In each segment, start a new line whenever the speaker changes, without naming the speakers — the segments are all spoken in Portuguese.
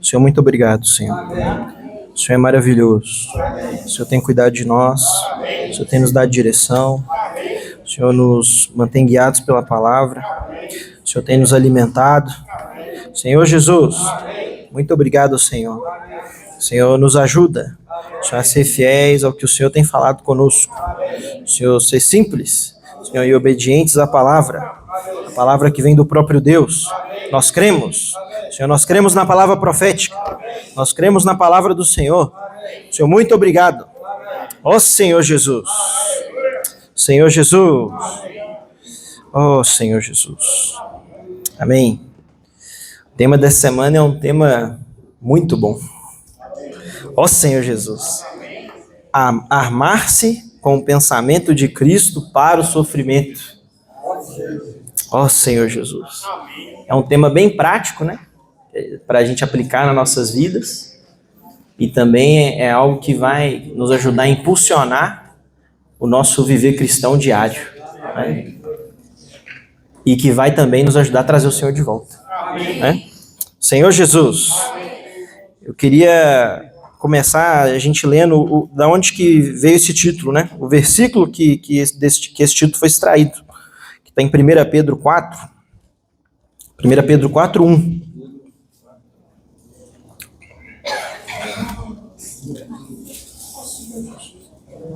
Senhor, muito obrigado, Senhor. O Senhor é maravilhoso. O Senhor tem cuidado de nós. O Senhor tem nos dado direção. O Senhor nos mantém guiados pela palavra. O Senhor tem nos alimentado. Senhor Jesus, muito obrigado, Senhor. O Senhor nos ajuda, Senhor, a ser fiéis ao que o Senhor tem falado conosco. O Senhor ser simples, Senhor, e obedientes à palavra. A palavra que vem do próprio Deus. Nós cremos, Senhor, nós cremos na palavra profética. Nós cremos na palavra do Senhor. Senhor, muito obrigado. Ó Senhor Jesus. Senhor Jesus. Ó Senhor Jesus. Amém. O tema dessa semana é um tema muito bom. Ó Senhor Jesus. Armar-se com o pensamento de Cristo para o sofrimento. Ó Senhor Jesus. É um tema bem prático, né? Para a gente aplicar nas nossas vidas. E também é algo que vai nos ajudar a impulsionar o nosso viver cristão diário. Né? E que vai também nos ajudar a trazer o Senhor de volta. Né? Senhor Jesus, eu queria começar a gente lendo da onde que veio esse título, né? O versículo que esse título foi extraído, que está em 1 Pedro 4. 1 Pedro 4, 1.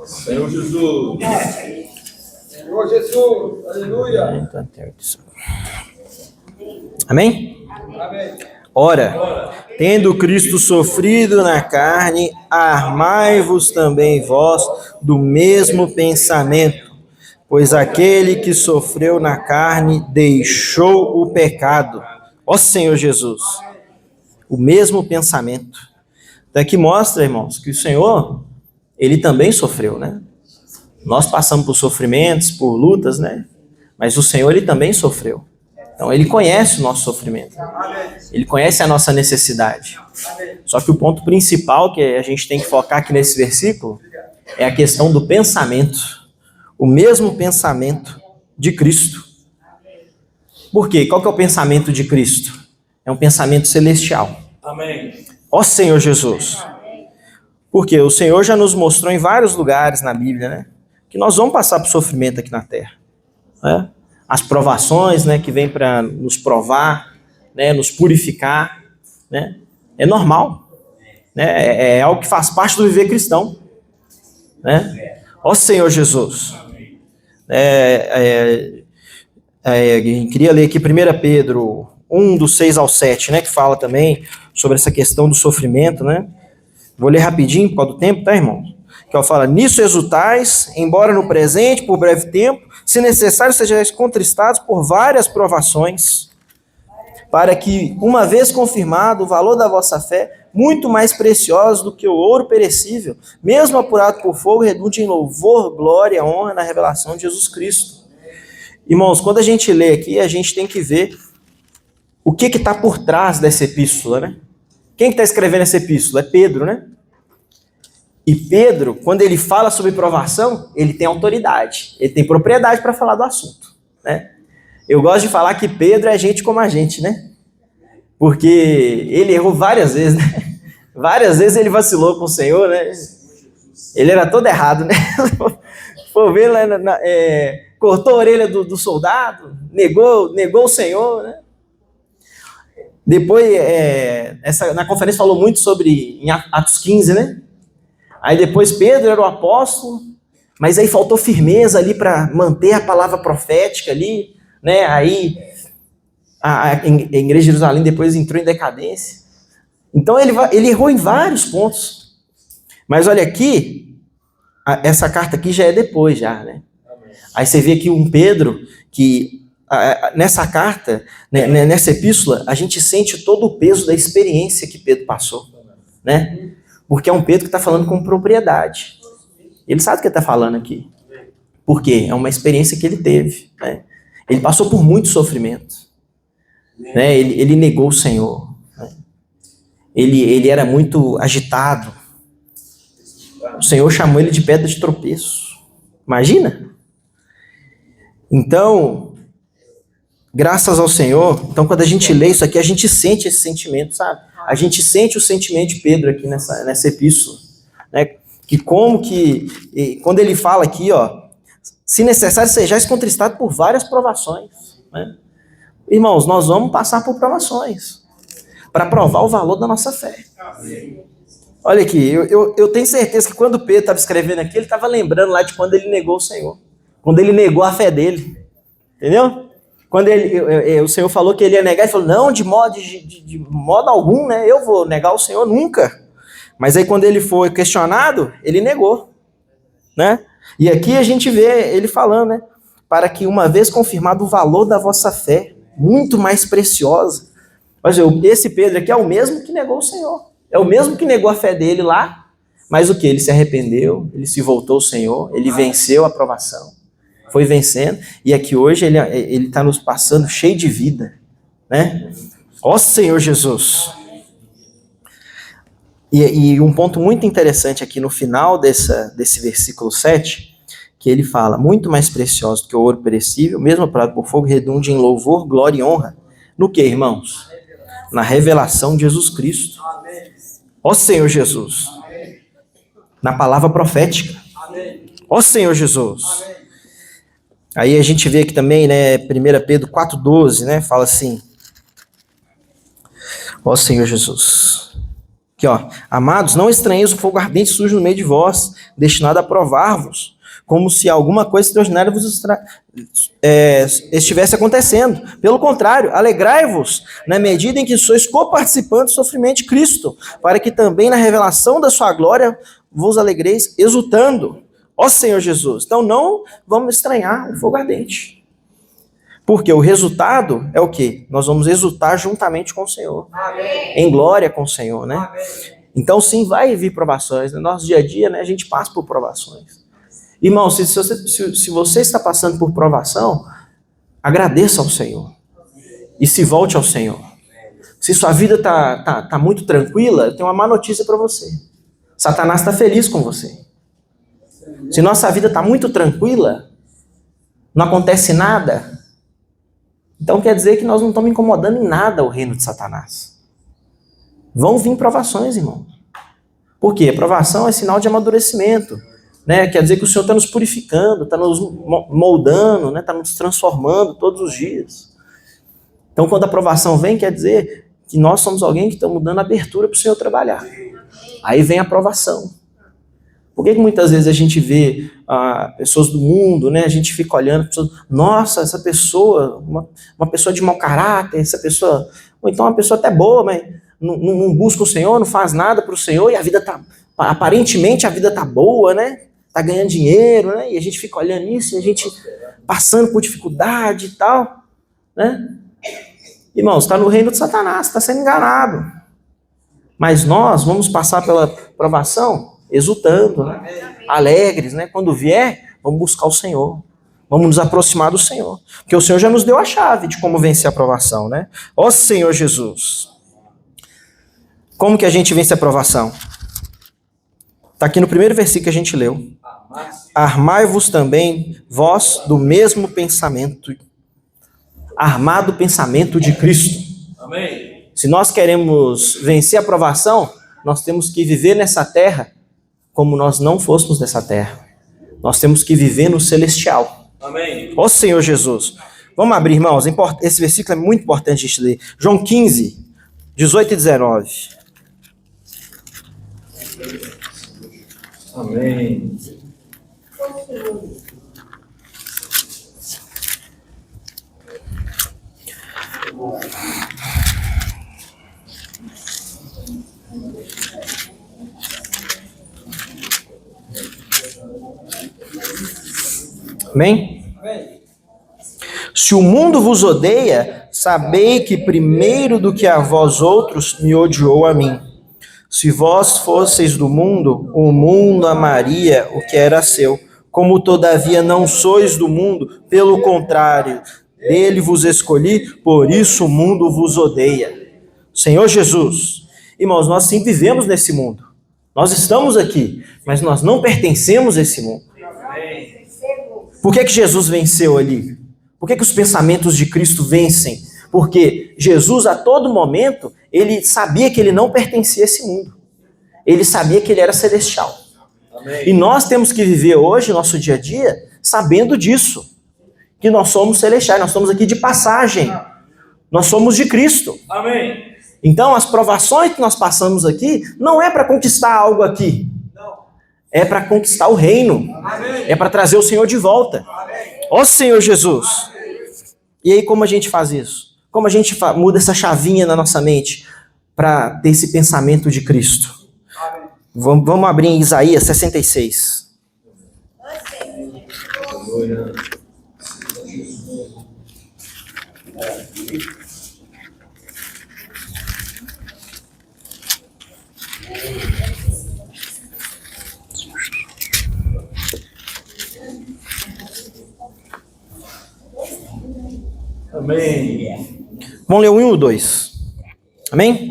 Senhor Jesus. Senhor Jesus. Aleluia.
Amém?
Amém.
Ora, tendo Cristo sofrido na carne, armai-vos também vós do mesmo pensamento, pois aquele que sofreu na carne deixou o pecado. Ó Senhor Jesus, o mesmo pensamento. Então aqui mostra, irmãos, que o Senhor, ele também sofreu, né? Nós passamos por sofrimentos, por lutas, né? Mas o Senhor, ele também sofreu. Então, ele conhece o nosso sofrimento. Ele conhece a nossa necessidade. Só que o ponto principal que a gente tem que focar aqui nesse versículo é a questão do pensamento. O mesmo pensamento de Cristo. Por quê? Qual que é o pensamento de Cristo? É um pensamento celestial.
Amém.
Ó Senhor Jesus. Porque o Senhor já nos mostrou em vários lugares na Bíblia, né? Que nós vamos passar por sofrimento aqui na Terra. Né? As provações, né, que vêm para nos provar, né, nos purificar, né, é normal, né, é algo que faz parte do viver cristão, né? Ó Senhor Jesus, queria ler aqui 1 Pedro 1, do 6 ao 7, né, que fala também sobre essa questão do sofrimento, né? Vou ler rapidinho por causa do tempo, tá, irmão? Que ela fala: nisso exultais, embora no presente, por breve tempo, se necessário, sejais contristados por várias provações, para que, uma vez confirmado o valor da vossa fé, muito mais precioso do que o ouro perecível, mesmo apurado por fogo, redunde em louvor, glória, honra na revelação de Jesus Cristo. Irmãos, quando a gente lê aqui, a gente tem que ver o que está por trás dessa epístola, né? Quem que está escrevendo essa epístola? É Pedro, né? E Pedro, quando ele fala sobre provação, ele tem autoridade, ele tem propriedade para falar do assunto, né? Eu gosto de falar que Pedro é gente como a gente, né? Porque ele errou várias vezes, né? Várias vezes ele vacilou com o Senhor, né? Ele era todo errado, né? Por ver, cortou a orelha do soldado, negou o Senhor, né? Depois, na conferência falou muito sobre, em Atos 15, né? Aí depois Pedro era o apóstolo, mas aí faltou firmeza ali para manter a palavra profética ali, né? Aí a igreja de Jerusalém depois entrou em decadência. Então ele errou em vários pontos. Mas olha aqui, essa carta aqui já é depois, já, né? Aí você vê aqui um Pedro que nessa carta, né, nessa epístola, a gente sente todo o peso da experiência que Pedro passou, né? Porque é um Pedro que está falando com propriedade. Ele sabe o que ele está falando aqui. Por quê? É uma experiência que ele teve. Né? Ele passou por muito sofrimento. Né? Ele negou o Senhor. Né? Ele era muito agitado. O Senhor chamou ele de pedra de tropeço. Imagina? Então, Graças ao Senhor. Então, quando a gente lê isso aqui, a gente sente esse sentimento, sabe? A gente sente o sentimento de Pedro aqui nessa epístola, né? Quando ele fala aqui, ó, se necessário, sejais contristados por várias provações, né? Irmãos, nós vamos passar por provações para provar o valor da nossa fé. Olha aqui, eu tenho certeza que quando Pedro estava escrevendo aqui, ele estava lembrando lá de quando ele negou o Senhor, quando ele negou a fé dele, entendeu? Quando o Senhor falou que ele ia negar, ele falou, não, de modo algum, né? Eu vou negar o Senhor nunca. Mas aí quando ele foi questionado, ele negou, né? E aqui a gente vê ele falando, né? Para que uma vez confirmado o valor da vossa fé, muito mais preciosa. Mas esse Pedro aqui é o mesmo que negou o Senhor. É o mesmo que negou a fé dele lá. Mas o que? Ele se arrependeu, ele se voltou ao Senhor, ele venceu a provação. Foi vencendo, e aqui hoje ele está nos passando cheio de vida, né? Ó Senhor Jesus! E um ponto muito interessante aqui no final desse versículo 7, que ele fala, muito mais precioso do que o ouro perecível, mesmo apurado por fogo, redunde em louvor, glória e honra. No que, irmãos? Na revelação de Jesus Cristo. Ó Senhor Jesus! Na palavra profética. Ó Senhor Jesus! Aí a gente vê aqui também, né, 1 Pedro 4,12, né, fala assim, ó Senhor Jesus, aqui ó, amados, não estranheis o fogo ardente sujo no meio de vós, destinado a provar-vos, como se alguma coisa extraordinária vos estivesse acontecendo. Pelo contrário, alegrai-vos na medida em que sois coparticipantes do sofrimento de Cristo, para que também na revelação da sua glória vos alegreis exultando. Ó Senhor Jesus, então não vamos estranhar o fogo ardente. Porque o resultado é o quê? Nós vamos exultar juntamente com o Senhor. Amém. Em glória com o Senhor, né? Amém. Então sim, vai vir provações. No nosso dia a dia, né, a gente passa por provações. Irmão, se você está passando por provação, agradeça ao Senhor. E se volte ao Senhor. Se sua vida está muito tranquila, eu tenho uma má notícia para você. Satanás está feliz com você. Se nossa vida está muito tranquila, não acontece nada, então quer dizer que nós não estamos incomodando em nada o reino de Satanás. Vão vir provações, irmão. Por quê? A provação é sinal de amadurecimento, né? Quer dizer que o Senhor está nos purificando, está nos moldando, né? Está nos transformando todos os dias. Então quando a provação vem, quer dizer que nós somos alguém que está dando abertura para o Senhor trabalhar. Aí vem a provação. Por que muitas vezes a gente vê pessoas do mundo, né? A gente fica olhando, nossa, essa pessoa, uma pessoa de mau caráter, essa pessoa, ou então uma pessoa até boa, mas não busca o Senhor, não faz nada para o Senhor, e a vida aparentemente a vida está boa, né? Está ganhando dinheiro, né? E a gente fica olhando isso, e a gente passando por dificuldade e tal, né? Irmãos, está no reino de Satanás, está sendo enganado. Mas nós vamos passar pela provação exultando, né? Alegres, né? Quando vier, vamos buscar o Senhor. Vamos nos aproximar do Senhor. Porque o Senhor já nos deu a chave de como vencer a provação, né? Ó Senhor Jesus. Como que a gente vence a provação? Está aqui no primeiro versículo que a gente leu. Armai-vos também, vós, do mesmo pensamento. Armar do pensamento de Cristo. Amém. Se nós queremos vencer a provação, nós temos que viver nessa terra como nós não fôssemos dessa terra. Nós temos que viver no celestial. Amém. Ó Senhor Jesus. Vamos abrir, irmãos. Esse versículo é muito importante a gente ler. João 15, 18 e 19.
Amém.
Amém? Se o mundo vos odeia, sabei que primeiro do que a vós outros me odiou a mim. Se vós fosseis do mundo, o mundo amaria o que era seu. Como todavia não sois do mundo, pelo contrário, dele vos escolhi, por isso o mundo vos odeia. Senhor Jesus, irmãos, nós sim vivemos nesse mundo. Nós estamos aqui, mas nós não pertencemos a esse mundo. Por que Jesus venceu ali? Por que os pensamentos de Cristo vencem? Porque Jesus, a todo momento, ele sabia que ele não pertencia a esse mundo. Ele sabia que ele era celestial.
Amém.
E nós temos que viver hoje, nosso dia a dia, sabendo disso. Que nós somos celestiais, nós estamos aqui de passagem. Nós somos de Cristo.
Amém.
Então, as provações que nós passamos aqui, não é para conquistar algo aqui. É para conquistar o reino.
Amém.
É para trazer o Senhor de volta. Ó Senhor Jesus. E aí, como a gente faz isso? Como a gente muda essa chavinha na nossa mente para ter esse pensamento de Cristo? Vamos abrir em Isaías 66.
Amém.
Vamos ler o 1 e o 2. Amém?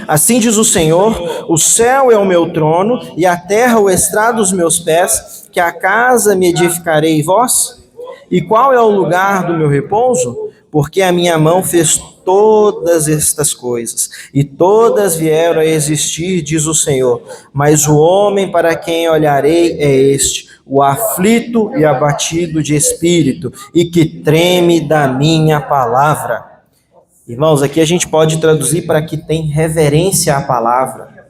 Assim diz o Senhor, o céu é o meu trono e a terra o estrado dos meus pés, que a casa me edificarei vós? E qual é o lugar do meu repouso? Porque a minha mão fez todas estas coisas, e todas vieram a existir, diz o Senhor. Mas o homem para quem olharei é este, o aflito e abatido de espírito, e que treme da minha palavra. Irmãos, aqui a gente pode traduzir para que tem reverência à palavra,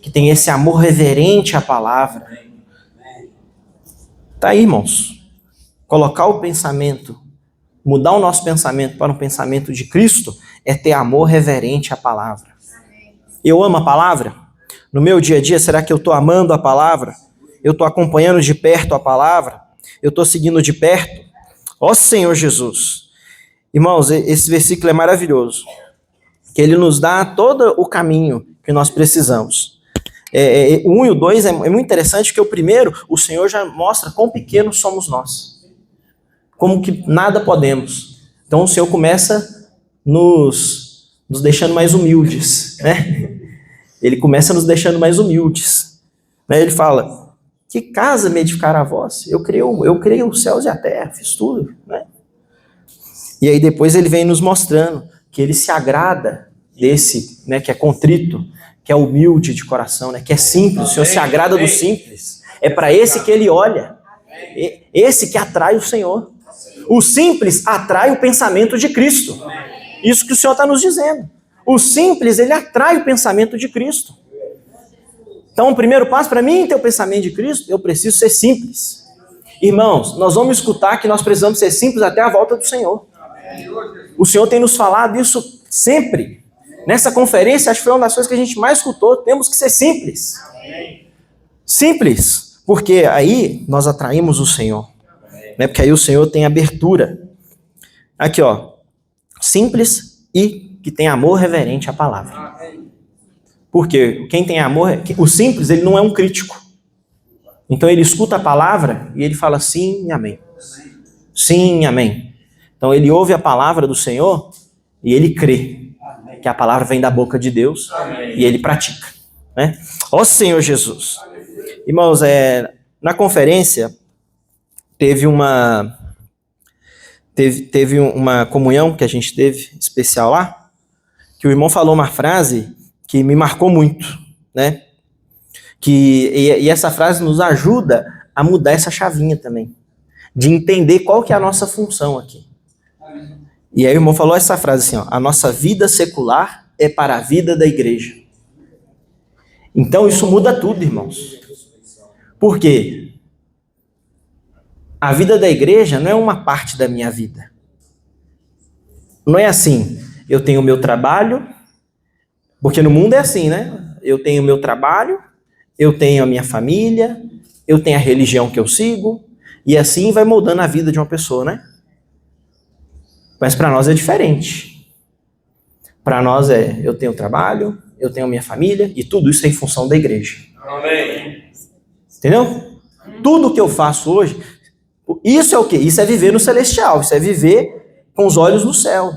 que tem esse amor reverente à palavra. Tá aí, irmãos. Colocar o pensamento, mudar o nosso pensamento para um pensamento de Cristo, é ter amor reverente à palavra. Eu amo a palavra? No meu dia a dia, será que eu estou amando a palavra? Eu estou acompanhando de perto a palavra? Eu estou seguindo de perto? Ó Senhor Jesus! Irmãos, esse versículo é maravilhoso, que ele nos dá todo o caminho que nós precisamos. O 1 e o 2 é muito interessante, porque o primeiro, o Senhor já mostra quão pequenos somos nós, como que nada podemos. Então o Senhor começa nos deixando mais humildes, né? Ele começa nos deixando mais humildes. Né? Ele fala, que casa me edificará vós? Eu criei os céus e a terra, fiz tudo, né? E aí depois ele vem nos mostrando que ele se agrada desse, né, que é contrito, que é humilde de coração, né, que é simples. O Senhor se agrada do simples. É para esse que ele olha. Esse que atrai o Senhor. O simples atrai o pensamento de Cristo. Isso que o Senhor está nos dizendo. O simples, ele atrai o pensamento de Cristo. Então, o primeiro passo para mim ter o pensamento de Cristo, eu preciso ser simples. Irmãos, nós vamos escutar que nós precisamos ser simples até a volta do Senhor. O Senhor tem nos falado isso sempre. Nessa conferência, acho que foi uma das coisas que a gente mais escutou. Temos que ser simples. Simples. Porque aí nós atraímos o Senhor. Né? Porque aí o Senhor tem abertura. Aqui, ó. Simples e que tem amor reverente à palavra. Porque quem tem amor, o simples, ele não é um crítico. Então ele escuta a palavra e ele fala sim e amém. Sim, amém. Então ele ouve a palavra do Senhor e ele crê que a palavra vem da boca de Deus e ele pratica. Né? Ó Senhor Jesus. Irmãos, na conferência teve uma comunhão que a gente teve especial lá, que o irmão falou uma frase que me marcou muito, né? E essa frase nos ajuda a mudar essa chavinha também, de entender qual que é a nossa função aqui. E aí o irmão falou essa frase assim, ó, a nossa vida secular é para a vida da igreja. Então isso muda tudo, irmãos. Por quê? A vida da igreja não é uma parte da minha vida. Não é assim, eu tenho o meu trabalho, porque no mundo é assim, né? Eu tenho o meu trabalho, eu tenho a minha família, eu tenho a religião que eu sigo, e assim vai moldando a vida de uma pessoa, né? Mas para nós é diferente. Para nós eu tenho trabalho, eu tenho a minha família, e tudo isso é em função da igreja.
Amém.
Entendeu? Tudo que eu faço hoje, isso é o quê? Isso é viver no celestial, isso é viver com os olhos no céu.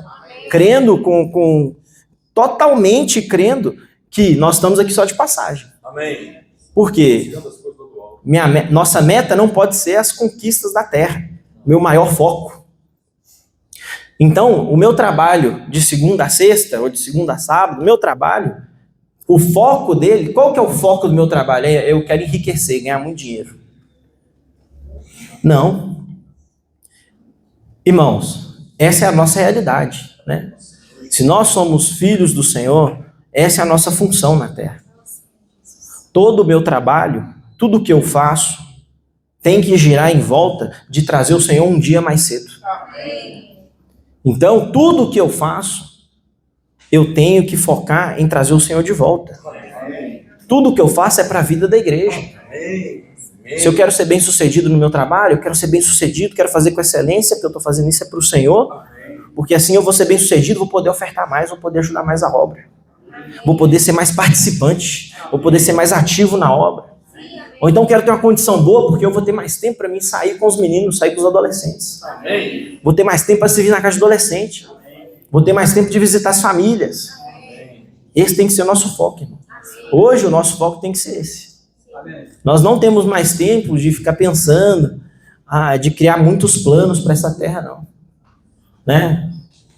Crendo, totalmente crendo que nós estamos aqui só de passagem.
Amém.
Por quê? Nossa meta não pode ser as conquistas da terra. Meu maior foco. Então, o meu trabalho de segunda a sexta, ou de segunda a sábado, o meu trabalho, o foco dele, qual que é o foco do meu trabalho? Eu quero enriquecer, ganhar muito dinheiro. Não. Irmãos, essa é a nossa realidade, né? Se nós somos filhos do Senhor, essa é a nossa função na terra. Todo o meu trabalho, tudo o que eu faço, tem que girar em volta de trazer o Senhor um dia mais cedo. Então, tudo o que eu faço, eu tenho que focar em trazer o Senhor de volta. Tudo o que eu faço é para a vida da igreja. Se eu quero ser bem sucedido no meu trabalho, eu quero ser bem sucedido, quero fazer com excelência, porque eu estou fazendo isso é para o Senhor, porque assim eu vou ser bem sucedido, vou poder ofertar mais, vou poder ajudar mais a obra, vou poder ser mais participante, vou poder ser mais ativo na obra. Ou então quero ter uma condição boa, porque eu vou ter mais tempo para mim sair com os meninos, sair com os adolescentes. Vou ter mais tempo para servir na casa de adolescente. Vou ter mais tempo de visitar as famílias. Esse tem que ser o nosso foco, irmão. Hoje o nosso foco tem que ser esse. Nós não temos mais tempo de ficar pensando, de criar muitos planos para essa terra, não. Né?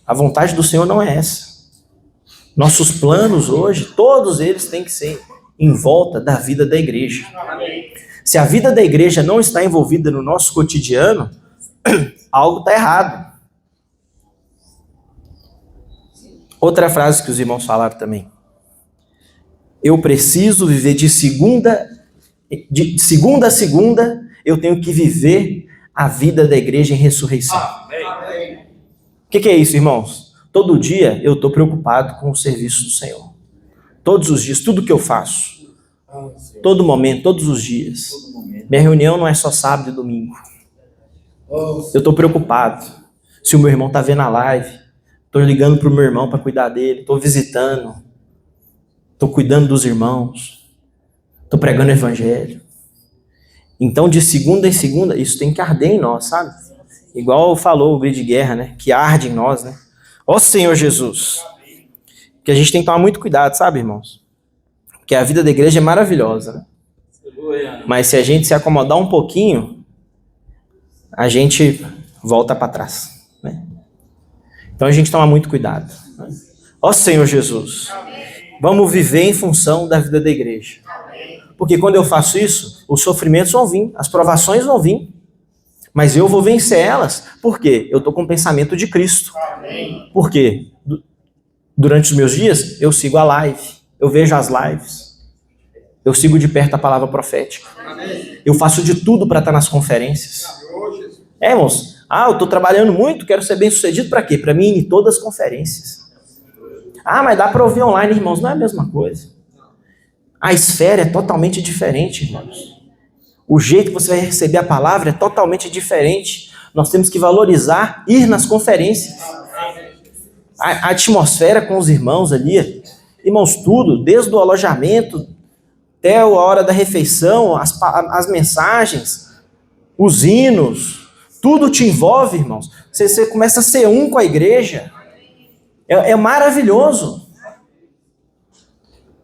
A vontade do Senhor não é essa. Nossos planos hoje, todos eles têm que ser em volta da vida da igreja. Se a vida da igreja não está envolvida no nosso cotidiano, algo está errado. Outra frase que os irmãos falaram também. Eu preciso viver de segunda a segunda, eu tenho que viver a vida da igreja em ressurreição. O que é isso, irmãos? Todo dia eu estou preocupado com o serviço do Senhor. Todos os dias, tudo que eu faço. Todo momento, todos os dias. Minha reunião não é só sábado e domingo. Eu estou preocupado. Se o meu irmão está vendo a live, estou ligando para o meu irmão para cuidar dele, estou visitando, estou cuidando dos irmãos, estou pregando o evangelho. Então, de segunda em segunda, isso tem que arder em nós, sabe? Igual falou o grito de guerra, né? Que arde em nós, né? Ó Senhor Jesus! Que a gente tem que tomar muito cuidado, sabe, irmãos? Porque a vida da igreja é maravilhosa, né? Mas se a gente se acomodar um pouquinho, a gente volta para trás, né? Então a gente toma muito cuidado. Né? Ó Senhor Jesus, vamos viver em função da vida da igreja. Porque quando eu faço isso, os sofrimentos vão vir, as provações vão vir, mas eu vou vencer elas. Por quê? Eu estou com o pensamento de Cristo. Por quê? Durante os meus dias, eu sigo a live, eu vejo as lives, eu sigo de perto a palavra profética, eu faço de tudo para estar nas conferências. Irmãos, eu estou trabalhando muito, quero ser bem sucedido para quê? Para mim ir em todas as conferências. Mas dá para ouvir online, irmãos, não é a mesma coisa. A esfera é totalmente diferente, irmãos. O jeito que você vai receber a palavra é totalmente diferente. Nós temos que valorizar ir nas conferências. A atmosfera com os irmãos ali, irmãos, tudo, desde o alojamento até a hora da refeição, as mensagens, os hinos, tudo te envolve, irmãos. Você começa a ser um com a igreja. É maravilhoso.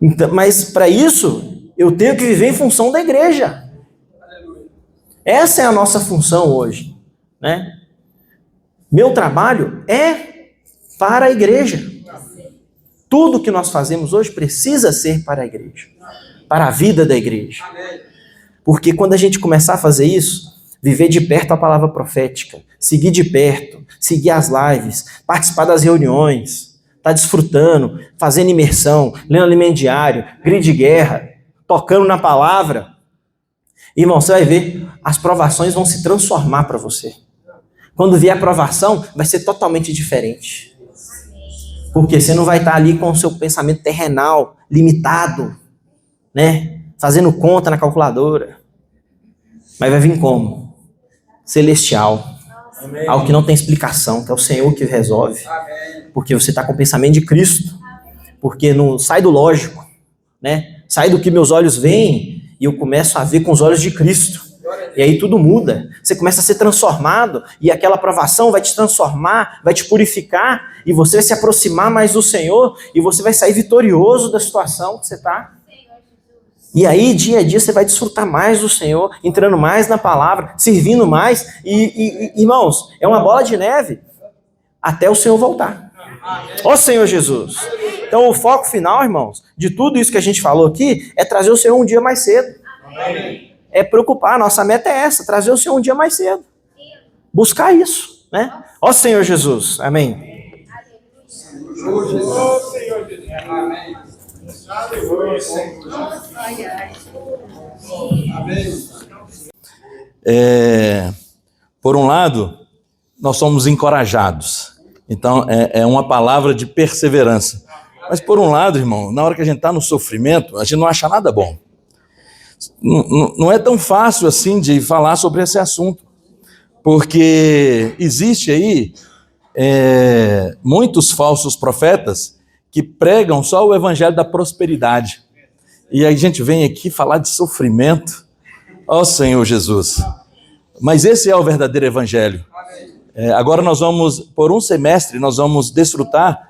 Então, mas para isso, eu tenho que viver em função da igreja. Essa é a nossa função hoje, né? Meu trabalho é para a igreja. Tudo que nós fazemos hoje precisa ser para a igreja, para a vida da igreja. Porque quando a gente começar a fazer isso, viver de perto a palavra profética, seguir de perto, seguir as lives, participar das reuniões, estar desfrutando, fazendo imersão, lendo alimento diário, grito de guerra, tocando na palavra, irmão, você vai ver, as provações vão se transformar para você. Quando vier a provação, vai ser totalmente diferente. Porque você não vai estar ali com o seu pensamento terrenal, limitado, né? Fazendo conta na calculadora. Mas vai vir como? Celestial. Amém. Algo que não tem explicação, que é o Senhor que resolve. Amém. Porque você está com o pensamento de Cristo. Porque não sai do lógico, né? Sai do que meus olhos veem e eu começo a ver com os olhos de Cristo. E aí tudo muda. Você começa a ser transformado e aquela provação vai te transformar, vai te purificar e você vai se aproximar mais do Senhor e você vai sair vitorioso da situação que você está. E aí, dia a dia, você vai desfrutar mais do Senhor, entrando mais na palavra, servindo mais. E irmãos, é uma bola de neve. até o Senhor voltar. Ó Senhor Jesus. Então o foco final, irmãos, de tudo isso que a gente falou aqui, é trazer o Senhor um dia mais cedo. É preocupar, nossa meta é essa, trazer o Senhor um dia mais cedo. Buscar isso, né? Ó Senhor Jesus. Amém.
Por um lado, nós somos encorajados. Então, é uma palavra de perseverança. Mas, por um lado, irmão, na hora que a gente está no sofrimento, a gente não acha nada bom. Não é tão fácil assim de falar sobre esse assunto. Porque existe aí muitos falsos profetas que pregam só o evangelho da prosperidade. E aí a gente vem aqui falar de sofrimento. Ó Senhor Jesus. Mas esse é o verdadeiro evangelho. Agora nós vamos, por um semestre, nós vamos desfrutar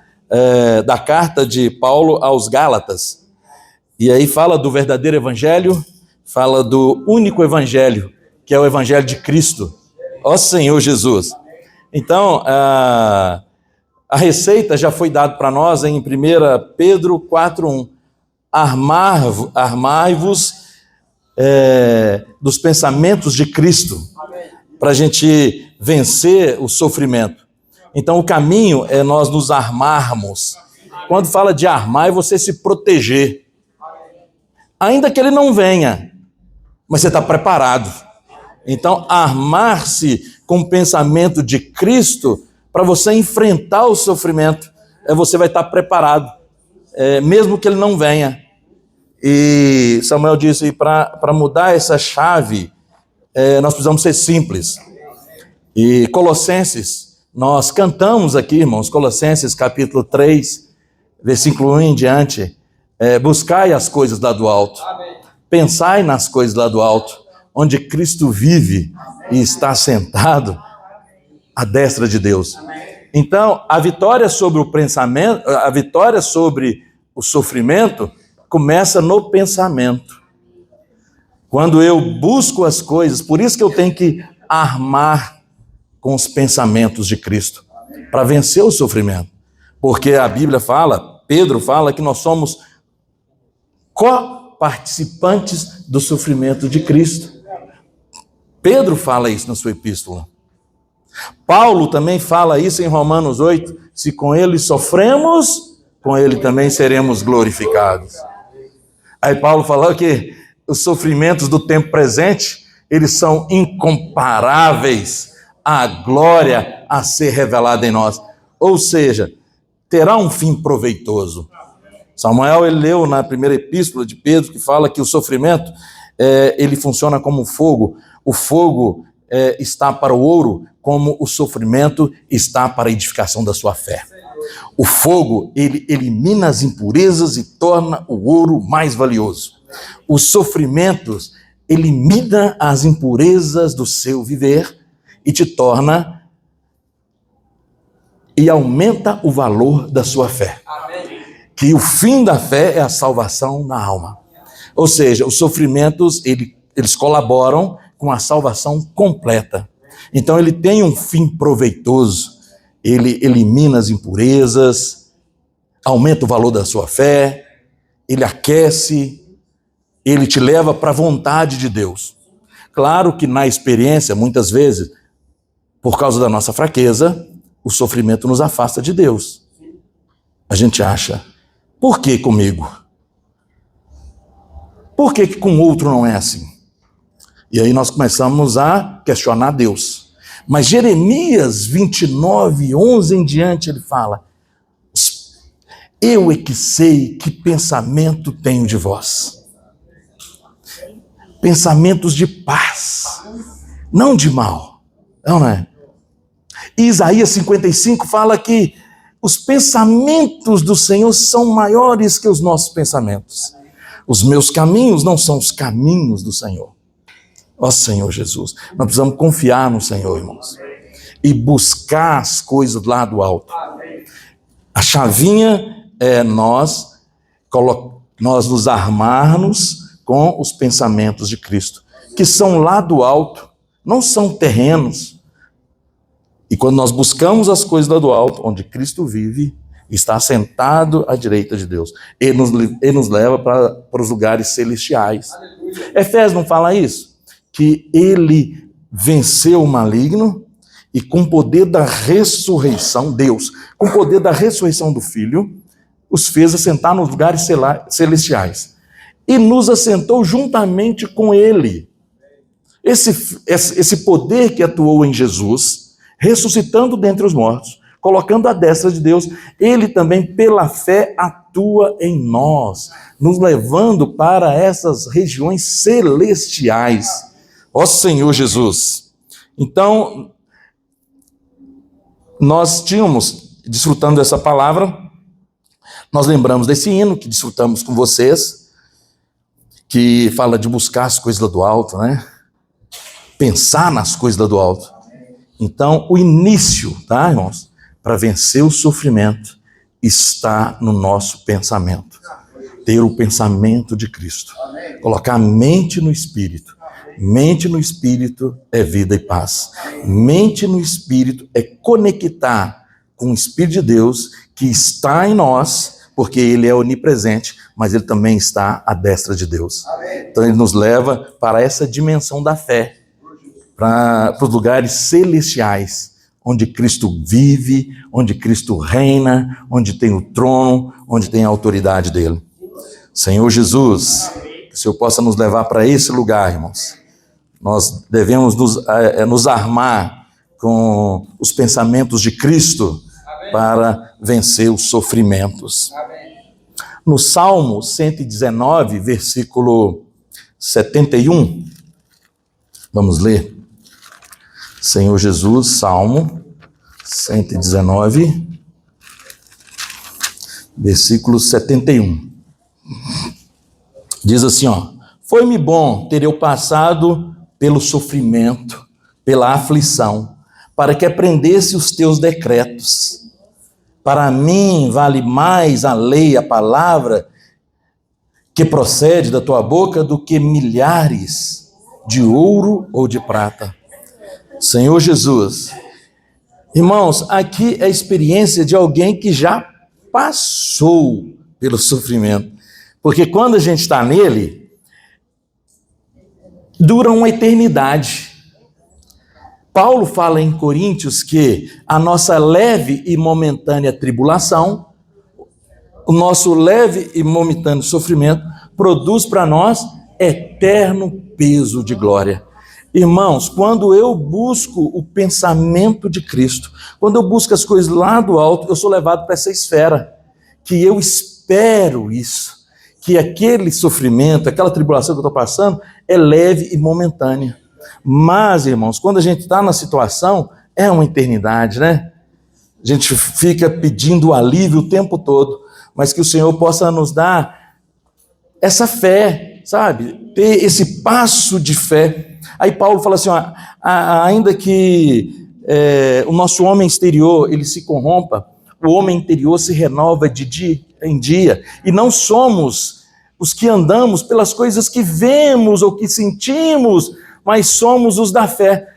da carta de Paulo aos Gálatas. E aí fala do verdadeiro evangelho, fala do único evangelho, que é o evangelho de Cristo. Ó Senhor Jesus. Então, a receita já foi dada para nós em 1 Pedro 4:1. Armai-vos dos pensamentos de Cristo, para a gente vencer o sofrimento. Então, o caminho é nós nos armarmos. Quando fala de armar, é você se proteger. Ainda que ele não venha, mas você está preparado. Então, armar-se com o pensamento de Cristo para você enfrentar o sofrimento. Você vai estar preparado, mesmo que ele não venha. E Samuel disse, para mudar essa chave, nós precisamos ser simples. E Colossenses, nós cantamos aqui, irmãos, Colossenses capítulo 3, versículo 1 em diante, buscai as coisas lá do alto, pensai nas coisas lá do alto, onde Cristo vive e está sentado à destra de Deus. Então, a vitória sobre o pensamento, a vitória sobre o sofrimento, começa no pensamento. Quando eu busco as coisas, por isso que eu tenho que armar com os pensamentos de Cristo, para vencer o sofrimento. Porque a Bíblia fala, Pedro fala que nós somos co-participantes do sofrimento de Cristo. Pedro fala isso na sua epístola. Paulo também fala isso em Romanos 8, se com ele sofremos, com ele também seremos glorificados. Aí Paulo falou que os sofrimentos do tempo presente, eles são incomparáveis à glória a ser revelada em nós. Ou seja, terá um fim proveitoso. Samuel, ele leu na primeira epístola de Pedro, que fala que o sofrimento, ele funciona como fogo. O fogo está para o ouro, como o sofrimento está para a edificação da sua fé. O fogo, ele elimina as impurezas e torna o ouro mais valioso. Os sofrimentos elimina as impurezas do seu viver e te torna e aumenta o valor da sua fé. Que o fim da fé é a salvação na alma. Ou seja, os sofrimentos, eles colaboram com a salvação completa. Então ele tem um fim proveitoso. Ele elimina as impurezas, aumenta o valor da sua fé, ele aquece, ele te leva para a vontade de Deus. Claro que na experiência, muitas vezes, por causa da nossa fraqueza, o sofrimento nos afasta de Deus. A gente acha, por que comigo? Por que com o outro não é assim? E aí nós começamos a questionar Deus. Mas Jeremias 29, 11 em diante, ele fala, eu é que sei que pensamento tenho de vós. Pensamentos de paz, não de mal. Não é? E Isaías 55 fala que os pensamentos do Senhor são maiores que os nossos pensamentos. Os meus caminhos não são os caminhos do Senhor. Ó Senhor Jesus, nós precisamos confiar no Senhor, irmãos, e buscar as coisas lá do alto. A chavinha é nós nos armarmos com os pensamentos de Cristo, que são lá do alto, não são terrenos. E quando nós buscamos as coisas lá do alto, onde Cristo vive, está sentado à direita de Deus. Ele nos leva para os lugares celestiais. Efésios não fala isso? Que ele venceu o maligno e com o poder da ressurreição, Deus, com o poder da ressurreição do Filho, os fez assentar nos lugares celestiais. E nos assentou juntamente com ele. Esse poder que atuou em Jesus, ressuscitando dentre os mortos, colocando à destra de Deus, ele também, pela fé, atua em nós, nos levando para essas regiões celestiais. Ó Senhor Jesus! Então, nós tínhamos, desfrutando dessa palavra, nós lembramos desse hino que desfrutamos com vocês, que fala de buscar as coisas lá do alto, né? Pensar nas coisas lá do alto. Então, o início, tá, irmãos? Para vencer o sofrimento, está no nosso pensamento. Ter o pensamento de Cristo. Colocar a mente no Espírito. Mente no Espírito é vida e paz. Mente no Espírito é conectar com o Espírito de Deus que está em nós, porque Ele é onipresente, mas Ele também está à destra de Deus. Então Ele nos leva para essa dimensão da fé, para os lugares celestiais, onde Cristo vive, onde Cristo reina, onde tem o trono, onde tem a autoridade dele. Senhor Jesus, que o Senhor possa nos levar para esse lugar, irmãos. Nós devemos nos armar com os pensamentos de Cristo para vencer os sofrimentos. No Salmo 119, versículo 71, vamos ler. Senhor Jesus, Salmo 119, versículo 71. Diz assim, ó: foi-me bom ter eu passado pelo sofrimento, pela aflição, para que aprendesse os teus decretos. Para mim vale mais a lei, a palavra que procede da tua boca do que milhares de ouro ou de prata. Senhor Jesus, irmãos, aqui é a experiência de alguém que já passou pelo sofrimento, porque quando a gente está nele, dura uma eternidade. Paulo fala em Coríntios que a nossa leve e momentânea tribulação, o nosso leve e momentâneo sofrimento, produz para nós eterno peso de glória. Irmãos, quando eu busco o pensamento de Cristo, quando eu busco as coisas lá do alto, eu sou levado para essa esfera, que eu espero isso, que aquele sofrimento, aquela tribulação que eu estou passando, é leve e momentânea. Mas, irmãos, quando a gente está na situação, é uma eternidade, né? A gente fica pedindo alívio o tempo todo, mas que o Senhor possa nos dar essa fé, sabe? Ter esse passo de fé. Aí Paulo fala assim, ó, ainda que o nosso homem exterior ele se corrompa, o homem interior se renova de dia em dia, e não somos os que andamos pelas coisas que vemos ou que sentimos, mas somos os da fé.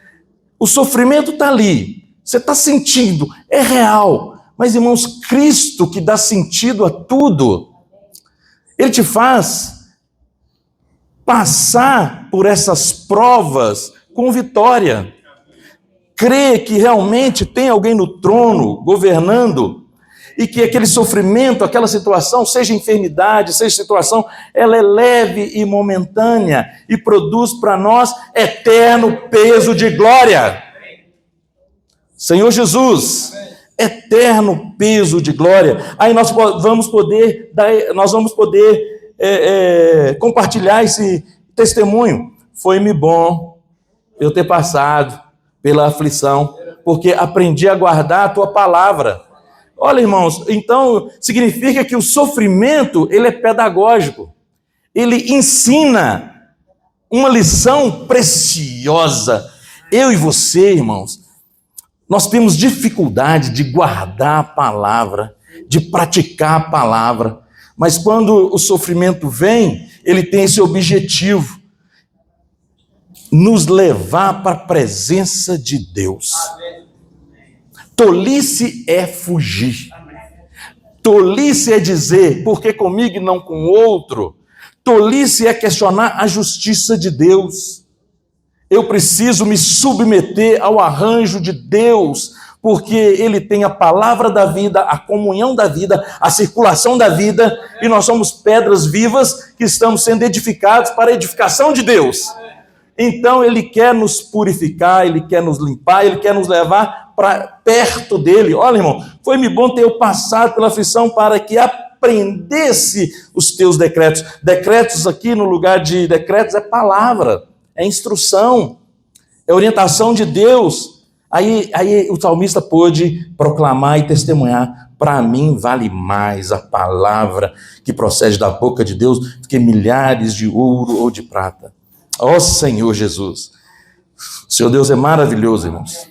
O sofrimento está ali, você está sentindo, é real, mas irmãos, Cristo que dá sentido a tudo, Ele te faz passar por essas provas com vitória. Crer que realmente tem alguém no trono, governando, e que aquele sofrimento, aquela situação, seja enfermidade, seja situação, ela é leve e momentânea, e produz para nós eterno peso de glória. Senhor Jesus, eterno peso de glória. Aí nós vamos poder compartilhar esse testemunho. Foi-me bom eu ter passado pela aflição, porque aprendi a guardar a tua palavra. Olha, irmãos, então significa que o sofrimento, ele é pedagógico. Ele ensina uma lição preciosa. Eu e você, irmãos, nós temos dificuldade de guardar a palavra, de praticar a palavra. Mas quando o sofrimento vem, ele tem esse objetivo, nos levar para a presença de Deus. Tolice é fugir. Tolice é dizer, por que comigo e não com outro? Tolice é questionar a justiça de Deus. Eu preciso me submeter ao arranjo de Deus, porque Ele tem a palavra da vida, a comunhão da vida, a circulação da vida, e nós somos pedras vivas que estamos sendo edificados para a edificação de Deus. Então Ele quer nos purificar, Ele quer nos limpar, Ele quer nos levar para perto dEle. Olha, irmão, foi-me bom ter eu passado pela aflição para que aprendesse os teus decretos. Decretos aqui, no lugar de decretos, é palavra, é instrução, é orientação de Deus. Aí o salmista pôde proclamar e testemunhar: para mim vale mais a palavra que procede da boca de Deus do que milhares de ouro ou de prata. Ó Senhor Jesus, o Senhor Deus é maravilhoso, irmãos.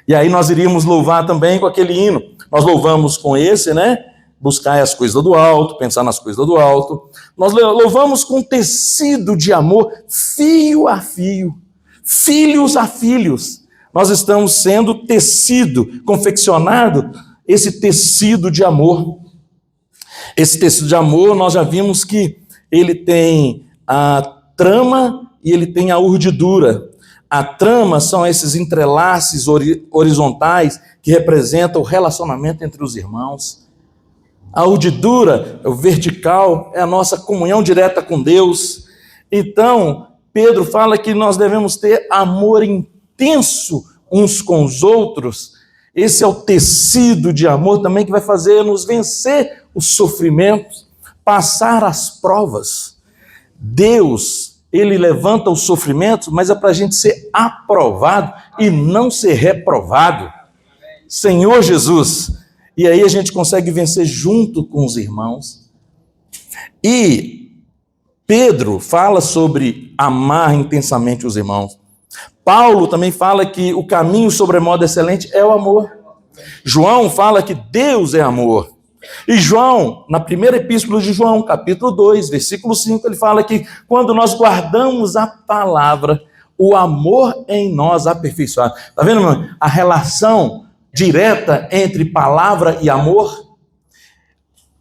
E aí nós iríamos louvar também com aquele hino. Nós louvamos com esse, né? Buscar as coisas do alto, pensar nas coisas do alto. Nós louvamos com tecido de amor, fio a fio, filhos a filhos. Nós estamos sendo tecido, confeccionado, esse tecido de amor. Esse tecido de amor, nós já vimos que ele tem a trama e ele tem a urdidura. A trama são esses entrelaces horizontais que representam o relacionamento entre os irmãos. A urdidura, o vertical, é a nossa comunhão direta com Deus. Então, Pedro fala que nós devemos ter amor intenso uns com os outros. Esse é o tecido de amor também que vai fazer nos vencer os sofrimentos, passar as provas. Deus, Ele levanta os sofrimentos, mas é para a gente ser aprovado e não ser reprovado. Senhor Jesus. E aí a gente consegue vencer junto com os irmãos. E Pedro fala sobre amar intensamente os irmãos. Paulo também fala que o caminho sobremodo excelente é o amor. João fala que Deus é amor. E João, na primeira epístola de João, capítulo 2, versículo 5, ele fala que quando nós guardamos a palavra, o amor em nós aperfeiçoado. Está vendo, irmão? A relação direta entre palavra e amor.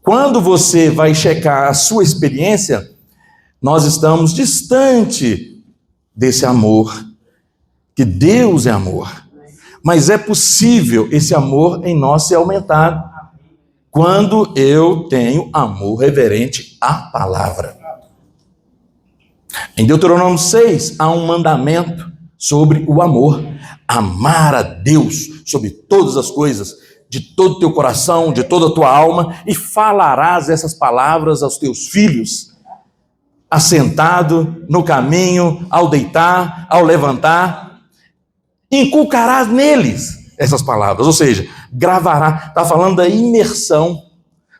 Quando você vai checar a sua experiência, nós estamos distante desse amor, que Deus é amor. Mas é possível esse amor em nós ser aumentado quando eu tenho amor reverente à palavra. Em Deuteronômio 6, há um mandamento sobre o amor. Amar a Deus sobre todas as coisas, de todo o teu coração, de toda a tua alma, e falarás essas palavras aos teus filhos, assentado, no caminho, ao deitar, ao levantar, inculcarás neles essas palavras, ou seja, gravará. Está falando da imersão.